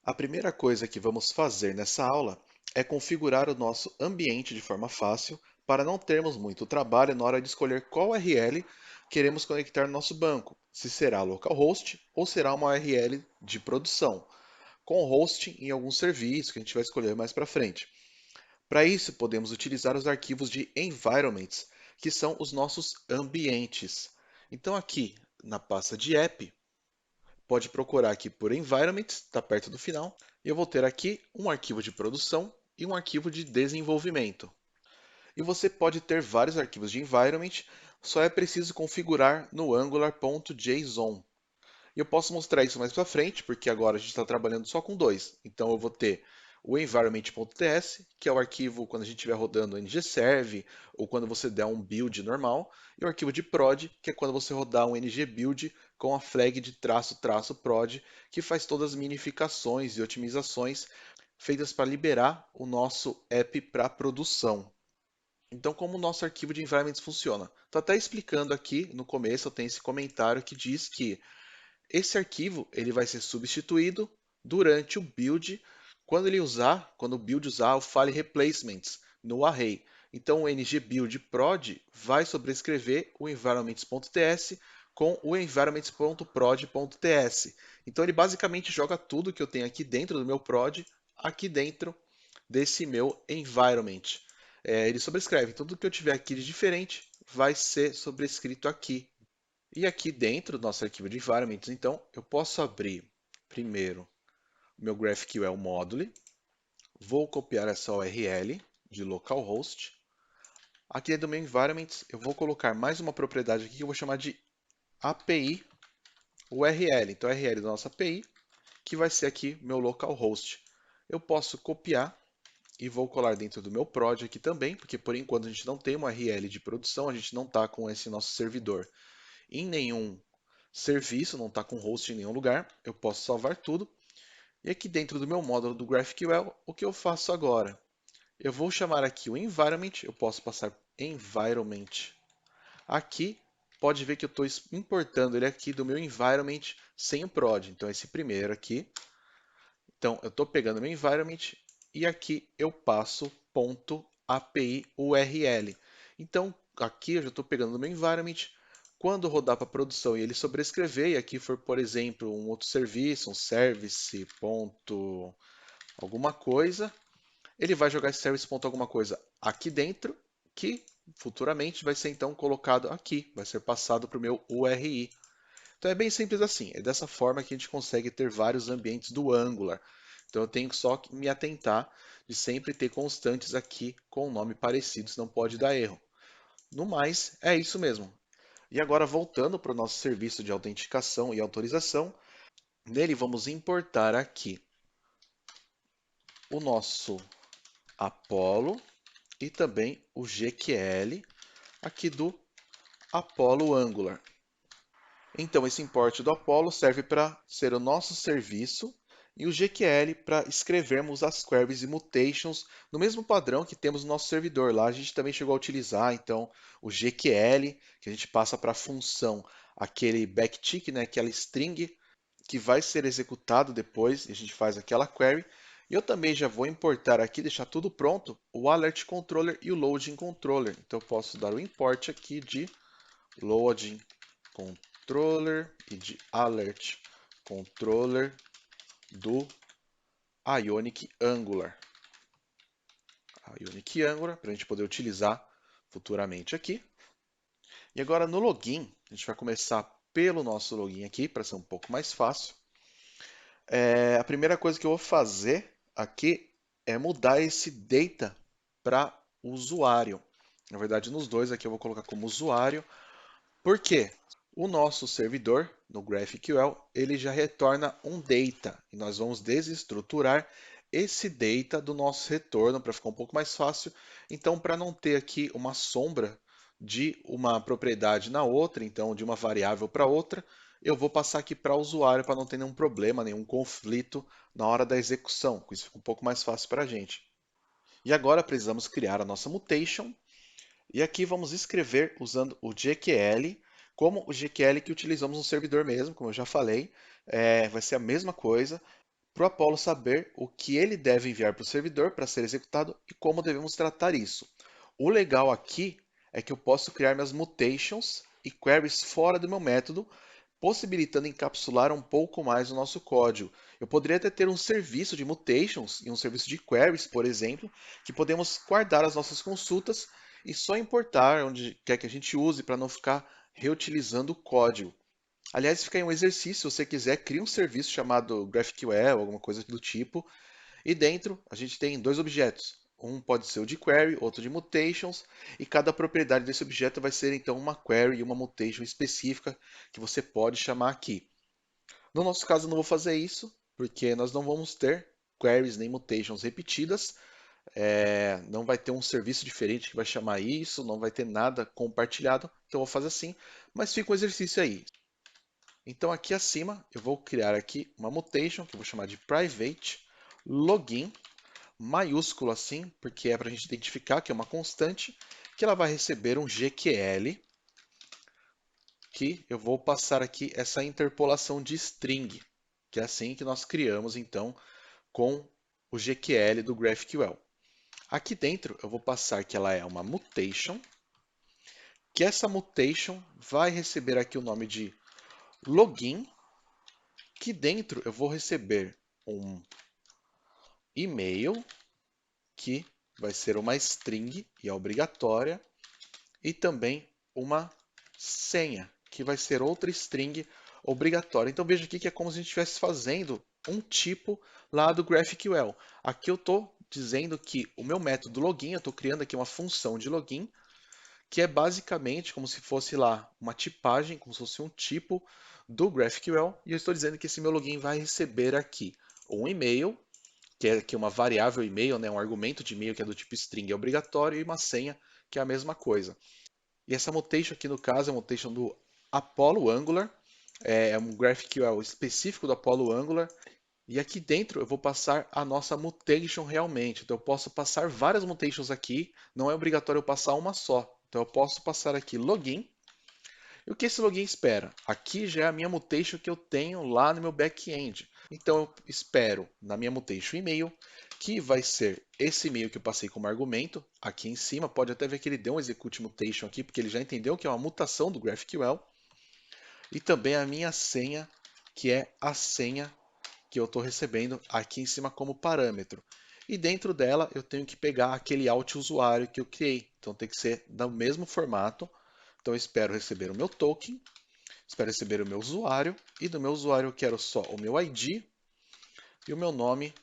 A primeira coisa que vamos fazer nessa aula é configurar o nosso ambiente de forma fácil para não termos muito trabalho na hora de escolher qual URL queremos conectar no nosso banco, se será localhost ou será uma URL de produção, com hosting em algum serviço que a gente vai escolher mais para frente. Para isso, podemos utilizar os arquivos de environments, que são os nossos ambientes. Então aqui na pasta de app, pode procurar aqui por environment, está perto do final, e eu vou ter aqui um arquivo de produção e um arquivo de desenvolvimento. E você pode ter vários arquivos de environment, só é preciso configurar no angular.json. E eu posso mostrar isso mais para frente, porque agora a gente está trabalhando só com dois. Então eu vou ter o environment.ts, que é o arquivo quando a gente estiver rodando ngserve, ou quando você der um build normal, e o arquivo de prod, que é quando você rodar um ngbuild com a flag de traço traço prod, que faz todas as minificações e otimizações feitas para liberar o nosso app para produção. Então, como o nosso arquivo de environments funciona? Estou até explicando aqui no começo, eu tenho esse comentário que diz que esse arquivo ele vai ser substituído durante o build, quando o build usar o file replacements no array. Então o ngbuild prod vai sobrescrever o environments.ts com o environments.prod.ts. Então ele basicamente joga tudo que eu tenho aqui dentro do meu prod, aqui dentro desse meu environment. Ele sobrescreve tudo que eu tiver aqui de diferente vai ser sobrescrito aqui. E aqui dentro do nosso arquivo de environments, então, eu posso abrir primeiro o meu GraphQL module, vou copiar essa URL de localhost. Aqui dentro do meu environments, eu vou colocar mais uma propriedade aqui que eu vou chamar de API URL. Então, a URL da nossa API, que vai ser aqui meu localhost. Eu posso copiar e vou colar dentro do meu prod aqui também, porque por enquanto a gente não tem uma URL de produção, a gente não está com esse nosso servidor em nenhum serviço, não está com host em nenhum lugar, eu posso salvar tudo. E aqui dentro do meu módulo do GraphQL, o que eu faço agora? Eu vou chamar aqui o environment, eu posso passar environment. Aqui, pode ver que eu estou importando ele aqui do meu environment sem o prod. Então, esse primeiro aqui. Então, eu estou pegando meu environment e aqui eu passo .api URL. Então, aqui eu já estou pegando meu environment. Quando rodar para produção e ele sobrescrever, e aqui for, por exemplo, um outro serviço, um service ponto alguma coisa, ele vai jogar esse service ponto alguma coisa aqui dentro, que futuramente vai ser então colocado aqui, vai ser passado para o meu URI. Então é bem simples assim, é dessa forma que a gente consegue ter vários ambientes do Angular. Então eu tenho só que me atentar de sempre ter constantes aqui com nome parecido, senão pode dar erro. No mais, é isso mesmo. E agora voltando para o nosso serviço de autenticação e autorização, nele vamos importar aqui o nosso Apollo e também o GQL aqui do Apollo Angular. Então, esse import do Apollo serve para ser o nosso serviço e o GQL para escrevermos as queries e mutations no mesmo padrão que temos no nosso servidor. Lá a gente também chegou a utilizar então o GQL, que a gente passa para a função aquele backtick, né, aquela string que vai ser executado depois e a gente faz aquela query. E eu também já vou importar aqui, deixar tudo pronto, o alert controller e o loading controller. Então eu posso dar o import aqui de loading controller e de alert controller do Ionic Angular. Ionic Angular, para a gente poder utilizar futuramente aqui. E agora no login, a gente vai começar pelo nosso login aqui, para ser um pouco mais fácil. A primeira coisa que eu vou fazer aqui é mudar esse data para usuário. Na verdade, nos dois aqui eu vou colocar como usuário. Por quê? O nosso servidor, no GraphQL, ele já retorna um data. E nós vamos desestruturar esse data do nosso retorno para ficar um pouco mais fácil. Então, para não ter aqui uma sombra de uma propriedade na outra, então de uma variável para outra, eu vou passar aqui para o usuário para não ter nenhum problema, nenhum conflito na hora da execução. Com isso fica um pouco mais fácil para a gente. E agora precisamos criar a nossa mutation. E aqui vamos escrever usando o GQL, como o GQL que utilizamos no servidor mesmo, como eu já falei. Vai ser a mesma coisa. para o Apollo saber o que ele deve enviar para o servidor para ser executado e como devemos tratar isso. O legal aqui é que eu posso criar minhas mutations e queries fora do meu método, possibilitando encapsular um pouco mais o nosso código. Eu poderia até ter um serviço de mutations e um serviço de queries, por exemplo, que podemos guardar as nossas consultas e só importar onde quer que a gente use para não ficar reutilizando o código. Aliás, fica aí um exercício, se você quiser, cria um serviço chamado GraphQL, alguma coisa do tipo, e dentro a gente tem dois objetos. Um pode ser o de query, outro de mutations, e cada propriedade desse objeto vai ser então uma query e uma mutation específica que você pode chamar aqui. No nosso caso, eu não vou fazer isso, porque nós não vamos ter queries nem mutations repetidas, não vai ter um serviço diferente que vai chamar isso, não vai ter nada compartilhado, então eu vou fazer assim, mas fica um exercício aí. Então aqui acima eu vou criar aqui uma mutation que eu vou chamar de private login, maiúsculo assim, porque é para a gente identificar que é uma constante, que ela vai receber um GQL, que eu vou passar aqui essa interpolação de string, que é assim que nós criamos então com o GQL do GraphQL. Aqui dentro eu vou passar que ela é uma mutation, que essa mutation vai receber aqui o nome de login, que dentro eu vou receber um e-mail, que vai ser uma string e é obrigatória, e também uma senha, que vai ser outra string obrigatória. Então veja aqui que é como se a gente estivesse fazendo um tipo lá do GraphQL. Aqui eu estou dizendo que o meu método login, eu estou criando aqui uma função de login, que é basicamente como se fosse lá uma tipagem, como se fosse um tipo do GraphQL, e eu estou dizendo que esse meu login vai receber aqui um e-mail, que é aqui uma variável e-mail, né, um argumento de e-mail que é do tipo string é obrigatório, e uma senha que é a mesma coisa. E essa mutation aqui no caso é a mutation do Apollo Angular, é um GraphQL específico do Apollo Angular, e aqui dentro eu vou passar a nossa mutation realmente. Então eu posso passar várias mutations aqui, não é obrigatório eu passar uma só. Então eu posso passar aqui login. E o que esse login espera? Aqui já é a minha mutation que eu tenho lá no meu back-end. Então eu espero na minha mutation e-mail, que vai ser esse e-mail que eu passei como argumento aqui em cima. Pode até ver que ele deu um execute mutation aqui, porque ele já entendeu que é uma mutação do GraphQL. E também a minha senha, que é a senha que eu estou recebendo aqui em cima como parâmetro. E dentro dela eu tenho que pegar aquele alt usuário que eu criei. Então tem que ser do mesmo formato. Então eu espero receber o meu token, espero receber o meu usuário, e do meu usuário eu quero só o meu ID e o meu nome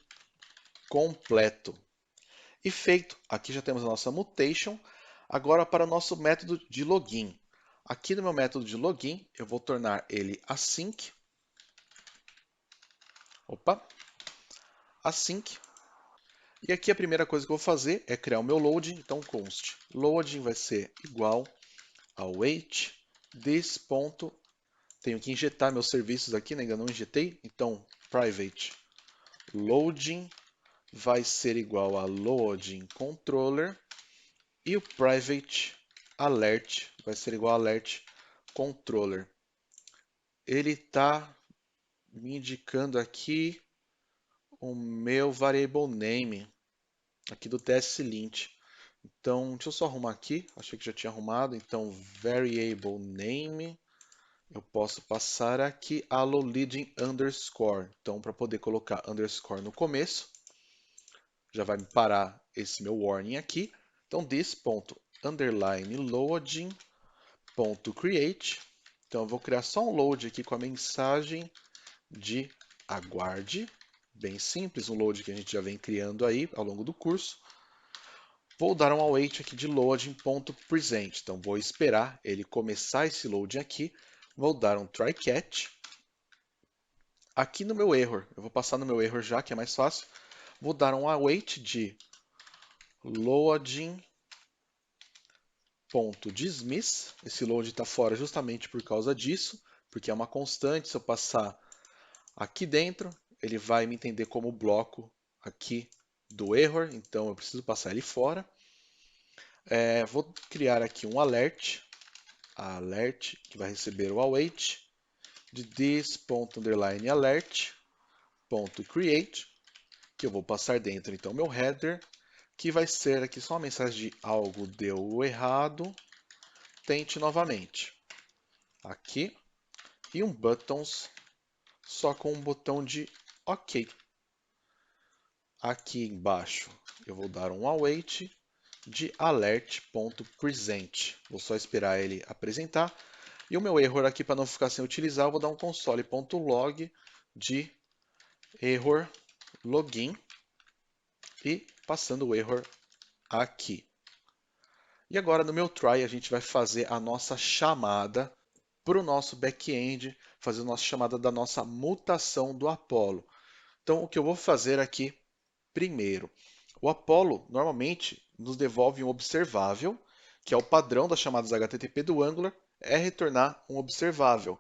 completo. E feito, aqui já temos a nossa mutation. Agora para o nosso método de login. Aqui no meu método de login, eu vou tornar ele async. Opa! Async. E aqui a primeira coisa que eu vou fazer é criar o meu loading. Então const loading vai ser igual ao await this ponto. Tenho que injetar meus serviços aqui, né? Ainda não injetei. Então private loading vai ser igual a loading controller, e o private alert vai ser igual a alert controller. Ele está me indicando aqui o meu variable name aqui do TSLint. Então, deixa eu só arrumar aqui. Achei que já tinha arrumado. Então, variable name, eu posso passar aqui alloleading underscore. Então, para poder colocar underscore no começo, já vai me parar esse meu warning aqui. Então, this.underline loading.create. Então, eu vou criar só um load aqui com a mensagem de aguarde. Bem simples, um load que a gente já vem criando aí ao longo do curso. Vou dar um await aqui de loading.present. Então, vou esperar ele começar esse loading aqui. Vou dar um try catch. Aqui no meu error, eu vou passar no meu error já, que é mais fácil. Vou dar um await de loading.dismiss. Esse load está fora justamente por causa disso, porque é uma constante. Se eu passar aqui dentro, ele vai me entender como bloco aqui do error, então eu preciso passar ele fora. Vou criar aqui um alert, que vai receber o await de this.alert, this.create, que eu vou passar dentro então meu header, que vai ser aqui só uma mensagem de algo deu errado, tente novamente. Aqui, e um buttons só com um botão de OK. Aqui embaixo eu vou dar um await de alert.present. Vou só esperar ele apresentar. E o meu erro aqui, para não ficar sem utilizar, eu vou dar um console.log de error login e passando o error aqui. E agora no meu try a gente vai fazer a nossa chamada para o nosso back-end, fazer a nossa chamada da nossa mutação do Apollo. Então o que eu vou fazer aqui primeiro, o Apollo normalmente nos devolve um observável, que é o padrão das chamadas HTTP do Angular, é retornar um observável.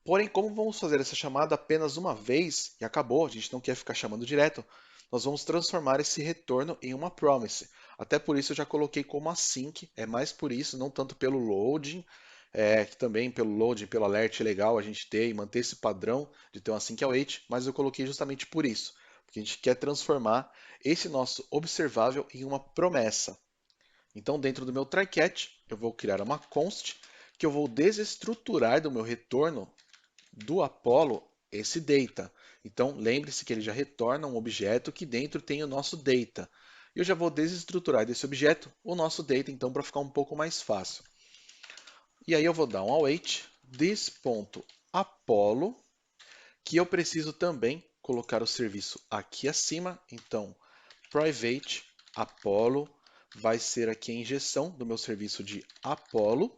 Porém, como vamos fazer essa chamada apenas uma vez e acabou, a gente não quer ficar chamando direto, nós vamos transformar esse retorno em uma promise. Até por isso eu já coloquei como async, é mais por isso, não tanto pelo loading, que também pelo loading, pelo alert é legal a gente ter e manter esse padrão de ter um async await, mas eu coloquei justamente por isso, porque a gente quer transformar esse nosso observável em uma promessa. Então, dentro do meu try-catch, eu vou criar uma const que eu vou desestruturar do meu retorno do Apollo esse data. Então, lembre-se que ele já retorna um objeto que dentro tem o nosso data. Eu já vou desestruturar desse objeto o nosso data, então, para ficar um pouco mais fácil. E aí eu vou dar um await this.apollo, que eu preciso também colocar o serviço aqui acima. Então, private Apollo vai ser aqui a injeção do meu serviço de Apollo.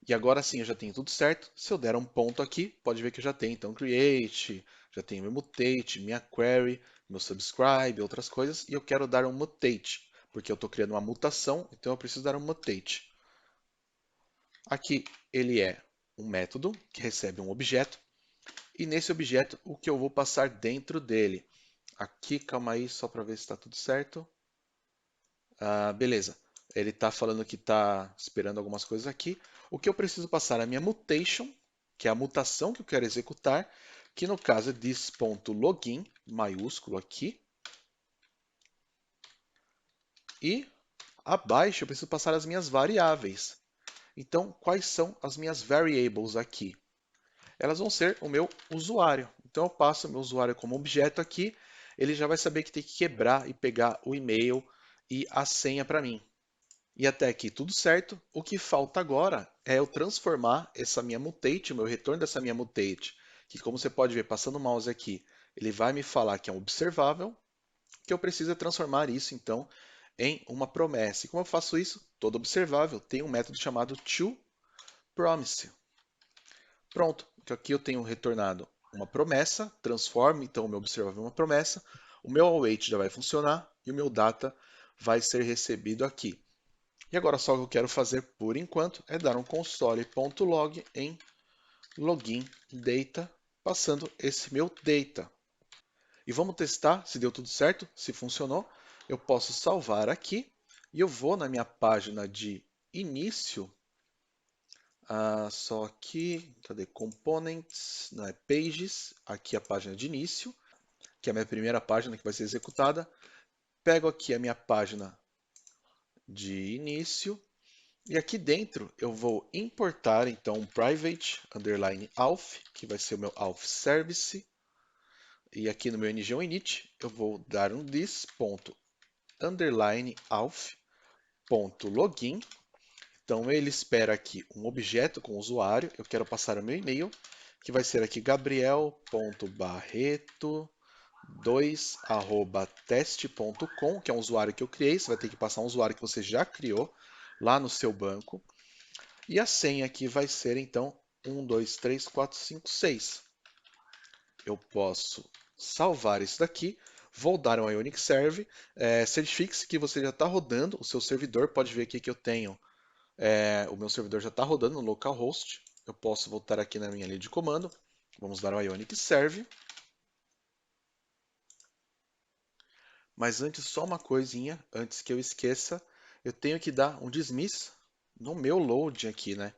E agora sim eu já tenho tudo certo. Se eu der um ponto aqui, pode ver que eu já tenho. Então, create, já tenho meu mutate, minha query, meu subscribe, outras coisas. E eu quero dar um mutate, porque eu estou criando uma mutação, então eu preciso dar um mutate. Aqui ele é um método que recebe um objeto. E nesse objeto, o que eu vou passar dentro dele? Aqui, calma aí, só para ver se está tudo certo. Beleza. Ele está falando que está esperando algumas coisas aqui. O que eu preciso passar é a minha mutation, que é a mutação que eu quero executar, que no caso é this.login, maiúsculo aqui. E abaixo eu preciso passar as minhas variáveis. Então, quais são as minhas variables aqui? Elas vão ser o meu usuário. Então, eu passo o meu usuário como objeto aqui. Ele já vai saber que tem que quebrar e pegar o e-mail e a senha para mim. E até aqui tudo certo. O que falta agora é eu transformar essa minha mutate, o meu retorno dessa minha mutate, que como você pode ver passando o mouse aqui, ele vai me falar que é um observável, que eu preciso transformar isso então em uma promessa. E como eu faço isso? Todo observável tem um método chamado toPromise. Pronto, então aqui eu tenho retornado uma promessa, transformo então o meu observável em uma promessa, o meu await já vai funcionar e o meu data vai ser recebido aqui. E agora só o que eu quero fazer por enquanto é dar um console.log em login data, passando esse meu data. E vamos testar se deu tudo certo, se funcionou. Eu posso salvar aqui e eu vou na minha página de início. Só aqui, cadê? Components, não é Pages, aqui a página de início, que é a minha primeira página que vai ser executada. Pego aqui a minha página de início. E aqui dentro eu vou importar então um private underline auth, que vai ser o meu auth service. E aqui no meu ng init eu vou dar um this ponto underline auth.login. Então ele espera aqui um objeto com o usuário. Eu quero passar o meu e-mail, que vai ser aqui gabriel.barreto2@teste.com, que é um usuário que eu criei. Você vai ter que passar um usuário que você já criou lá no seu banco. E a senha aqui vai ser, então, 1, 2, 3, 4, 5, 6. Eu posso salvar isso daqui, vou dar um Ionic Serve, certifique-se que você já está rodando o seu servidor. Pode ver aqui que eu tenho, o meu servidor já está rodando no localhost. Eu posso voltar aqui na minha linha de comando, vamos dar um Ionic Serve. Mas antes, só uma coisinha, antes que eu esqueça, eu tenho que dar um dismiss no meu load aqui, né?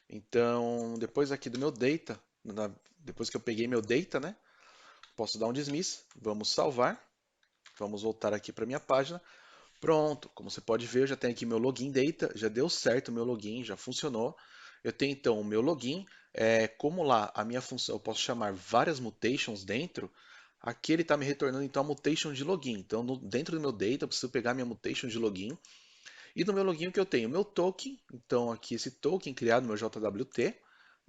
Então, depois aqui do meu data, depois que eu peguei meu data, né? Posso dar um dismiss, vamos salvar, vamos voltar aqui para minha página. Pronto, como você pode ver, eu já tenho aqui meu login data, já deu certo o meu login, já funcionou. Eu tenho então o meu login, como lá a minha função, eu posso chamar várias mutations dentro, aqui ele está me retornando então a mutation de login. Então dentro do meu data eu preciso pegar minha mutation de login. E no meu login o que eu tenho? O meu token, então aqui esse token criado no meu JWT,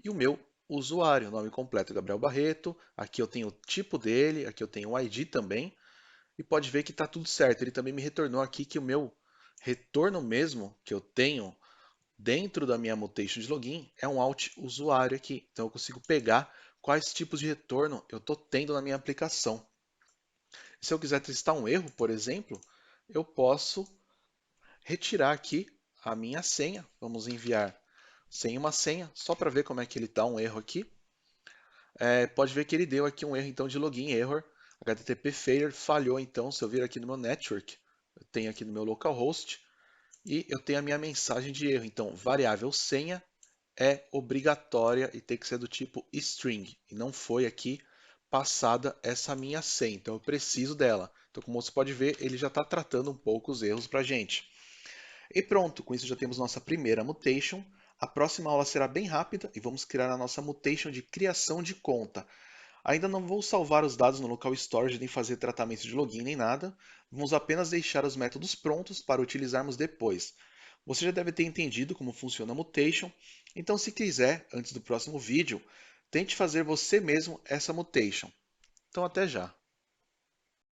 e o meu usuário, nome completo Gabriel Barreto, aqui eu tenho o tipo dele, aqui eu tenho o ID também, e pode ver que está tudo certo. Ele também me retornou aqui que o meu retorno mesmo que eu tenho dentro da minha mutation de login é um out usuário aqui. Então eu consigo pegar quais tipos de retorno eu estou tendo na minha aplicação. Se eu quiser testar um erro, por exemplo, eu posso retirar aqui a minha senha. Vamos enviar sem uma senha, só para ver como é que ele está um erro aqui. Pode ver que ele deu aqui um erro então de login error. HTTP failure falhou então. Se eu vir aqui no meu network, eu tenho aqui no meu localhost e eu tenho a minha mensagem de erro. Então, variável senha é obrigatória e tem que ser do tipo string. E não foi aqui passada essa minha senha. Então, eu preciso dela. Então, como você pode ver, ele já está tratando um pouco os erros para a gente. E pronto, com isso já temos nossa primeira mutation. A próxima aula será bem rápida e vamos criar a nossa mutation de criação de conta. Ainda não vou salvar os dados no local storage nem fazer tratamento de login nem nada. Vamos apenas deixar os métodos prontos para utilizarmos depois. Você já deve ter entendido como funciona a mutation, então se quiser, antes do próximo vídeo, tente fazer você mesmo essa mutation. Então até já!